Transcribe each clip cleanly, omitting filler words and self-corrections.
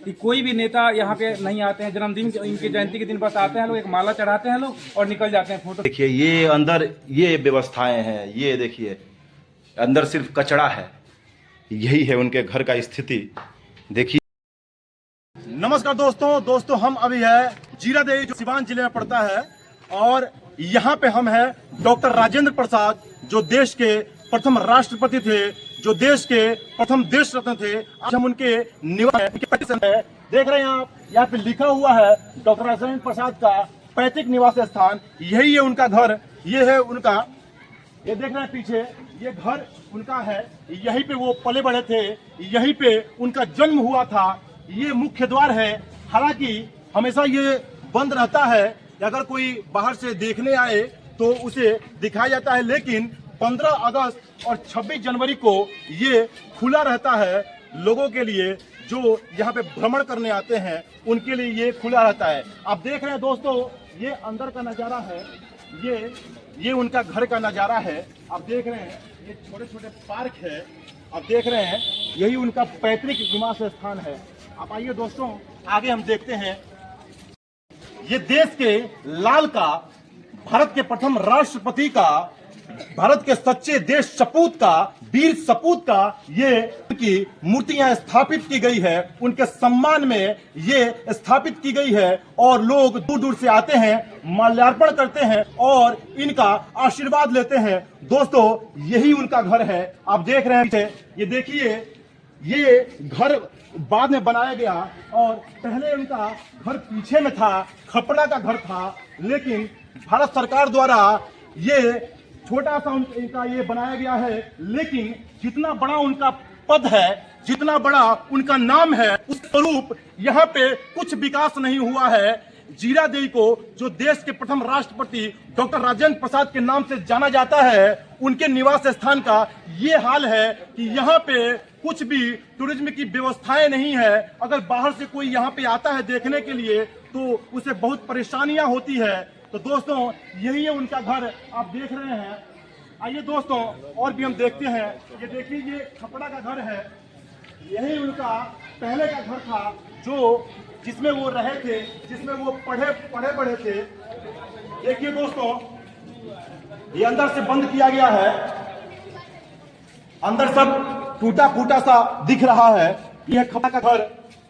कि कोई भी नेता यहाँ पे नहीं आते हैं, जन्मदिन इनके जयंती के दिन बस आते हैं लोग, एक माला चढ़ाते हैं लोग और निकल जाते हैं फोटो। देखिए ये अंदर ये व्यवस्थाएं हैं, ये देखिए अंदर सिर्फ कचरा है, यही है उनके घर का स्थिति। देखिए नमस्कार दोस्तों हम अभी है जीरादेई जो सिवान जिले में पड़ता है और यहाँ पे हम है डॉक्टर राजेंद्र प्रसाद जो देश के प्रथम राष्ट्रपति थे, जो देश के प्रथम देश रत्न थे। आज हम उनके निवास है, देख रहे हैं आप, यहाँ पे लिखा हुआ है डॉक्टर राजेंद्र प्रसाद का पैतृक निवास स्थान। यही है उनका घर, ये है उनका, ये देख रहे हैं पीछे, ये घर उनका है। यहीं पे वो पले बड़े थे, यहीं पे उनका जन्म हुआ था। ये मुख्य द्वार है, हालांकि हमेशा ये बंद रहता है, अगर कोई बाहर से देखने आए तो उसे दिखाया जाता है, लेकिन 15 अगस्त और 26 जनवरी को ये खुला रहता है लोगों के लिए, जो यहाँ पे भ्रमण करने आते हैं उनके लिए ये खुला रहता है। आप देख रहे हैं दोस्तों, ये अंदर का नज़ारा है, ये उनका घर का नज़ारा है। आप देख रहे हैं ये छोटे छोटे पार्क है, आप देख रहे हैं यही उनका पैतृक निवास स्थान है। आप आइए दोस्तों, आगे हम देखते हैं। ये देश के लाल का, भारत के प्रथम राष्ट्रपति का, भारत के सच्चे देश सपूत का, वीर सपूत का ये उनकी मूर्तियां स्थापित की गई है, उनके सम्मान में ये स्थापित की गई है और लोग दूर दूर से आते हैं, माल्यार्पण करते हैं और इनका आशीर्वाद लेते हैं। दोस्तों यही उनका घर है, आप देख रहे हैं। ये देखिए, ये घर बाद में बनाया गया और पहले उनका घर पीछे में था, खपड़ा का घर था, लेकिन भारत सरकार द्वारा ये छोटा सा उनका ये बनाया गया है। लेकिन जितना बड़ा उनका पद है, जितना बड़ा उनका नाम है, उस स्वरूप यहाँ पे कुछ विकास नहीं हुआ है। जीरादेई को जो देश के प्रथम राष्ट्रपति डॉक्टर राजेंद्र प्रसाद के नाम से जाना जाता है, उनके निवास स्थान का ये हाल है कि यहाँ पे कुछ भी टूरिज्म की व्यवस्थाएं नहीं है। अगर बाहर से कोई यहाँ पे आता है देखने के लिए तो उसे बहुत परेशानियां होती है। तो दोस्तों यही है उनका घर, आप देख रहे हैं। आइए दोस्तों और भी हम देखते हैं। ये देखिए, ये खपड़ा का घर है, यही उनका पहले का घर था, जो जिसमें वो रहे थे, जिसमें वो पढ़े बड़े थे। देखिए दोस्तों, ये अंदर से बंद किया गया है, अंदर सब टूटा फूटा सा दिख रहा है। यह खपड़ा का घर,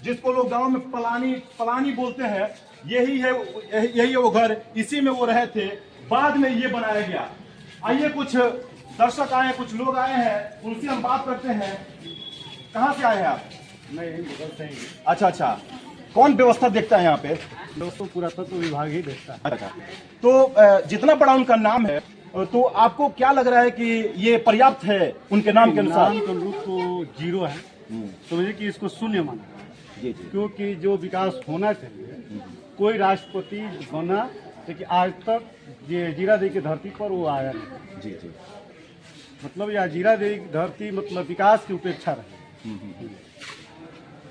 जिसको लोग गांव में पलानी बोलते हैं, यही है वो घर, इसी में वो रहे थे। बाद में ये बनाया गया। आइए कुछ दर्शक आए, कुछ लोग आए हैं, उनसे हम बात करते हैं। कहाँ से आए हैं आप? मैं यही बगल से ही। अच्छा, कौन व्यवस्था देखता है यहाँ पे? दोस्तों पुरातत्व विभाग ही देखता है। अच्छा, तो जितना बड़ा उनका नाम है, तो आपको क्या लग रहा है कि ये पर्याप्त है उनके नाम के अनुसार? नाम के अनुरूप तो 0 है, समझिए कि इसको शून्य माना जी, क्योंकि जो विकास होना चाहिए, कोई राष्ट्रपति बना लेकिन आज तक ये जीरादेई की धरती पर वो आया नहीं। जी, मतलब यह जीरादेई की धरती मतलब विकास की उपेक्षा रही।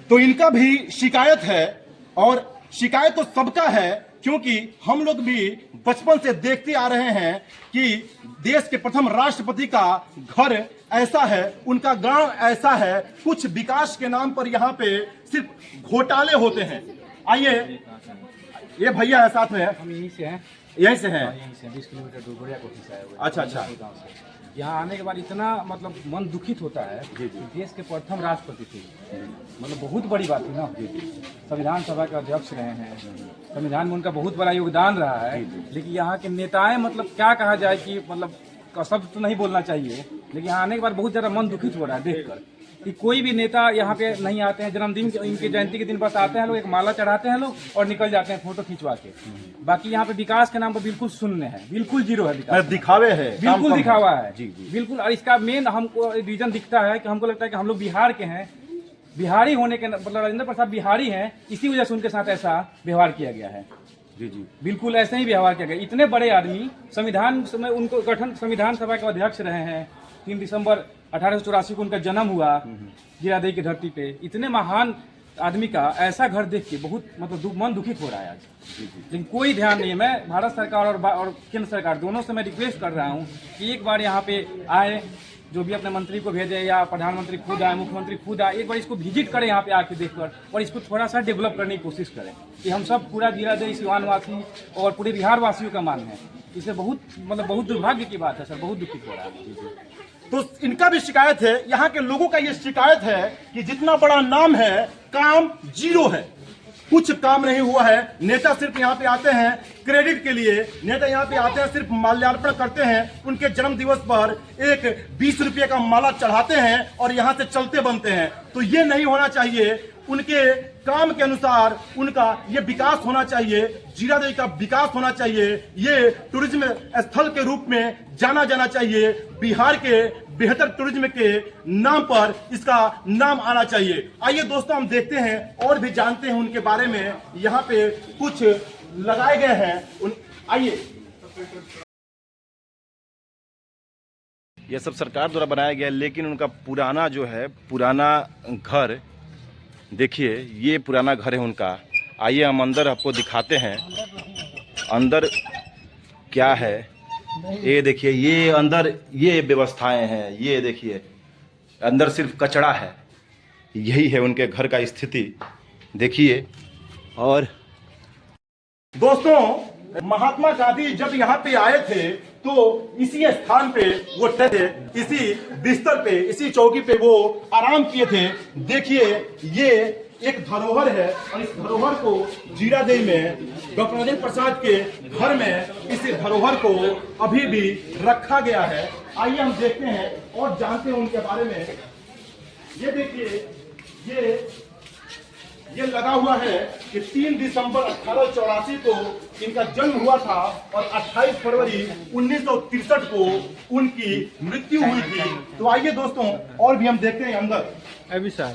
तो इनका भी शिकायत है, और शिकायत तो सबका है, क्योंकि हम लोग भी बचपन से देखते आ रहे हैं कि देश के प्रथम राष्ट्रपति का घर ऐसा है, उनका गांव ऐसा है। कुछ विकास के नाम पर यहाँ पे सिर्फ घोटाले होते हैं। आइए, ये भैया है साथ में, हम यहीं से हैं, यहीं से हैं। यहीं से 20 किलोमीटर दूर बढ़िया कोठी से आए हुए। अच्छा। गाँव से यहाँ आने के बाद इतना मतलब मन दुखित होता है कि देश के प्रथम राष्ट्रपति थे, मतलब बहुत बड़ी बात है ना। संविधान सभा के अध्यक्ष रहे हैं, संविधान में उनका बहुत बड़ा योगदान रहा है। लेकिन यहाँ के नेताएं, मतलब क्या कहा जाए कि मतलब शब्द तो नहीं बोलना चाहिए, लेकिन यहाँ आने के बाद बहुत ज़्यादा मन दुखित हो रहा है देखकर कि कोई भी नेता यहाँ पे नहीं आते हैं, जन्मदिन इनके जयंती के दिन बस आते हैं लोग, एक माला चढ़ाते हैं लोग और निकल जाते हैं फोटो खिंचवा के। बाकी यहाँ पे विकास के नाम पर बिल्कुल शून्य है, बिल्कुल 0 है विकास, दिखावे है, बिल्कुल दिखावा है। जी, बिल्कुल। और इसका मेन हमको रीजन दिखता है कि हमको लगता है कि हम लोग बिहार के हैं, बिहारी होने के मतलब राजेंद्र प्रसाद बिहारी हैं, इसी वजह से उनके साथ ऐसा व्यवहार किया गया है। जी, बिल्कुल ऐसे ही व्यवहार किया गया। इतने बड़े आदमी, संविधान में उनको गठन संविधान सभा के अध्यक्ष रहे हैं, 3 दिसंबर 1884 को उनका जन्म हुआ जीरादेई की धरती पे। इतने महान आदमी का ऐसा घर देख के बहुत मतलब मन दुखित हो रहा है आज। लेकिन कोई ध्यान नहीं है। मैं भारत सरकार और केंद्र सरकार दोनों से मैं रिक्वेस्ट कर रहा हूँ कि एक बार यहाँ पे आए, जो भी अपने मंत्री को भेजें या प्रधानमंत्री खुद आए, मुख्यमंत्री खुद आए, एक बार इसको विजिट करें यहाँ पे आके देखकर और इसको थोड़ा सा डेवलप करने की कोशिश करें। कि हम सब पूरा जीरादेई सिवान वासी और पूरे बिहार वासियों का मानना है। इसे बहुत दुर्भाग्य की बात है सर, बहुत दुखित हो रहा है। तो इनका भी शिकायत है, यहाँ के लोगों का ये शिकायत है कि जितना बड़ा नाम है, काम जीरो है, कुछ काम नहीं हुआ है। नेता सिर्फ यहाँ पे आते हैं क्रेडिट के लिए, नेता यहाँ पे आते हैं सिर्फ माल्यार्पण करते हैं, उनके जन्म दिवस पर एक 20 रुपये का माला चढ़ाते हैं और यहाँ से चलते बनते हैं। तो ये नहीं होना चाहिए। उनके काम के अनुसार उनका ये विकास होना चाहिए, जीरादेई का विकास होना चाहिए, ये टूरिज्म स्थल के रूप में जाना जाना चाहिए। बिहार के बेहतर टूरिज्म के नाम पर इसका नाम आना चाहिए। आइए दोस्तों, हम देखते हैं और भी जानते हैं उनके बारे में। यहाँ पे कुछ लगाए गए हैं, आइए। ये सब सरकार द्वारा बनाया गया है, लेकिन उनका पुराना जो है, पुराना घर देखिए, ये पुराना घर है उनका। आइए हम अंदर आपको दिखाते हैं अंदर क्या है। ये देखिए, ये अंदर ये व्यवस्थाएं हैं, ये देखिए अंदर सिर्फ कचरा है। यही है उनके घर का स्थिति, देखिए। और दोस्तों, महात्मा गांधी जब यहाँ पे आए थे तो इसी स्थान पे वो थे, इसी बिस्तर पे, इसी चौकी पे वो आराम किए थे। देखिए, ये एक धरोहर है और इस धरोहर को जीरादेई में डॉक्टर राजेंद्र प्रसाद के घर में इस धरोहर को अभी भी रखा गया है। आइए हम देखते हैं और जानते हैं उनके बारे में। ये देखिए, ये लगा हुआ है कि 3 दिसंबर 1884 को इनका जन्म हुआ था और 28 फरवरी 1963 को उनकी मृत्यु हुई थी। तो आइए दोस्तों, और भी हम देखते हैं अंदर। अभी सर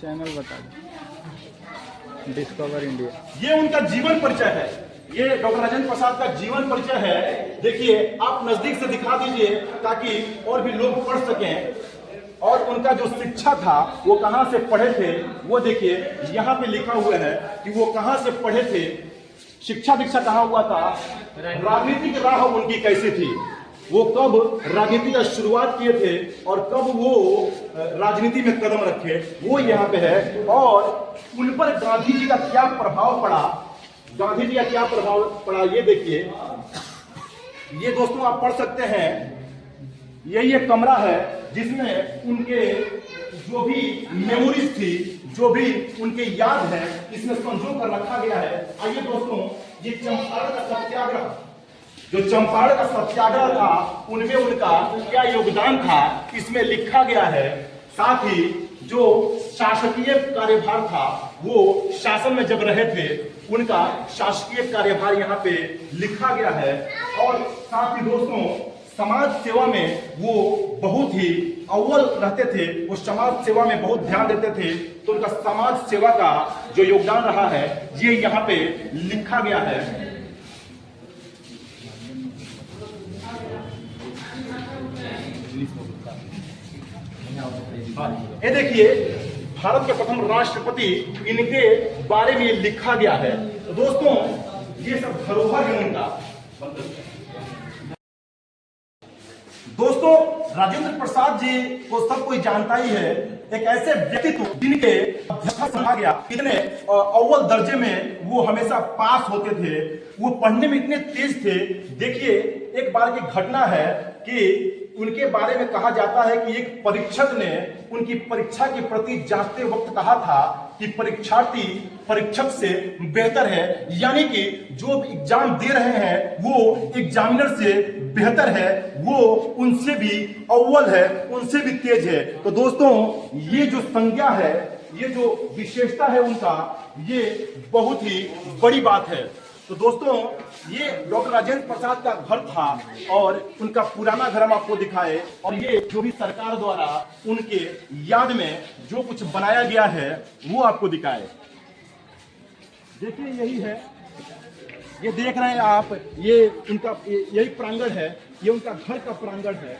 चैनल बता दें, डिस्कवर इंडिया। ये उनका जीवन परिचय है, ये डॉक्टर राजेंद्र प्रसाद का जीवन परिचय है। देखिए, आप नजदीक से दिखा दीजिए ताकि और भी लोग पढ़ सकें। और उनका जो शिक्षा था वो कहाँ से पढ़े थे, वो देखिए यहाँ पे लिखा हुआ है कि वो कहाँ से पढ़े थे, शिक्षा दीक्षा कहाँ हुआ था, राजनीतिक राह उनकी कैसी थी, वो कब राजनीति का शुरुआत किए थे और कब वो राजनीति में कदम रखे, वो यहाँ पे है। और उन पर गांधी जी का क्या प्रभाव पड़ा, गांधी जी का क्या प्रभाव पड़ा, ये देखिए। ये दोस्तों आप पढ़ सकते हैं। यही एक कमरा है जिसमें उनके जो भी मेमोरीज थी, जो भी उनके याद है, इसमें संजो कर रखा गया है। आइए दोस्तों, ये चंपारण का सत्याग्रह, जो चंपारण का सत्याग्रह था, उनमें उनका क्या योगदान था, इसमें लिखा गया है। साथ ही जो शासकीय कार्यभार था, वो शासन में जब रहे थे, उनका शासकीय कार्यभार यहाँ पे लिखा गया है। और साथ ही दोस्तों, समाज सेवा में वो बहुत ही अव्वल रहते थे, वो समाज सेवा में बहुत ध्यान देते थे। तो उनका समाज सेवा का जो योगदान रहा है, ये यहाँ पे लिखा गया है। ये देखिए, भारत के प्रथम राष्ट्रपति, इनके बारे में लिखा गया है। तो दोस्तों, ये सब धरोहर है उनका। दोस्तों, राजेंद्र प्रसाद जी को सब कोई जानता ही है। एक ऐसे व्यक्तित्व जिनके अध्यक्ष बना गया, इतने अव्वल दर्जे में वो हमेशा पास होते थे, वो पढ़ने में इतने तेज थे। देखिए, एक बार की घटना है कि उनके बारे में कहा जाता है कि एक परीक्षक ने उनकी परीक्षा के प्रति जांचते वक्त कहा था कि परीक्षार्थी परीक्षक से बेहतर है, यानी कि जो एग्जाम दे रहे हैं वो एग्जामिनर से बेहतर है, वो उनसे भी अव्वल है, उनसे भी तेज है। तो दोस्तों, ये जो संज्ञा है, ये जो विशेषता है उनका, ये बहुत ही बड़ी बात है। तो दोस्तों, ये डॉक्टर राजेंद्र प्रसाद का घर था और उनका पुराना घर हम आपको दिखाए, और ये जो भी सरकार द्वारा उनके याद में जो कुछ बनाया गया है वो आपको दिखाए। देखिए, यही है, ये देख रहे हैं आप, ये उनका यही प्रांगण है, ये उनका घर का प्रांगण है,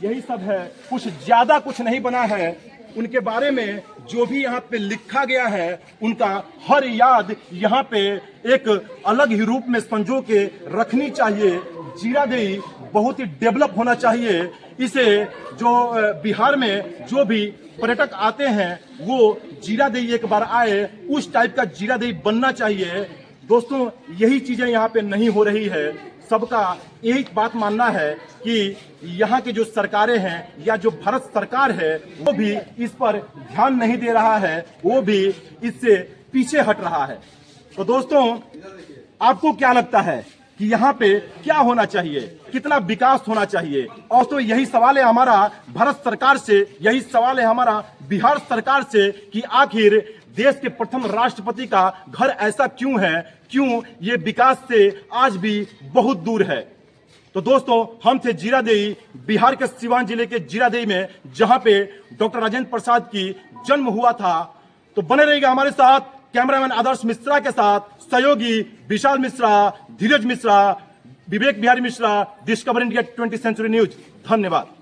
यही सब है, कुछ ज्यादा कुछ नहीं बना है। उनके बारे में जो भी यहाँ पे लिखा गया है, उनका हर याद यहाँ पे एक अलग ही रूप में संजो के रखनी चाहिए। जीरादेई बहुत ही डेवलप होना चाहिए। इसे जो बिहार में जो भी पर्यटक आते हैं वो जीरादेई एक बार आए, उस टाइप का जीरादेई बनना चाहिए। दोस्तों यही चीजें यहाँ पे नहीं हो रही है। सबका एक बात मानना है कि यहाँ के जो सरकारें हैं या जो भारत सरकार है वो भी इस पर ध्यान नहीं दे रहा है, वो भी इससे पीछे हट रहा है। तो दोस्तों आपको क्या लगता है कि यहाँ पे क्या होना चाहिए, कितना विकास होना चाहिए? और तो यही सवाल है हमारा भारत सरकार से, यही सवाल है हमारा बिहार सरकार से कि आखिर देश के प्रथम राष्ट्रपति का घर ऐसा क्यों है, क्यों ये विकास से आज भी बहुत दूर है। तो दोस्तों हम थे जीरादेई, बिहार के सिवान जिले के जीरादेई में, जहां पे डॉक्टर राजेंद्र प्रसाद की जन्म हुआ था। तो बने रहिएगा हमारे साथ, कैमरामैन आदर्श मिश्रा के साथ, सहयोगी Vishal Mishra, Dheeraj Mishra, Vivek Bihari Mishra, discover India 20th century news. धन्यवाद।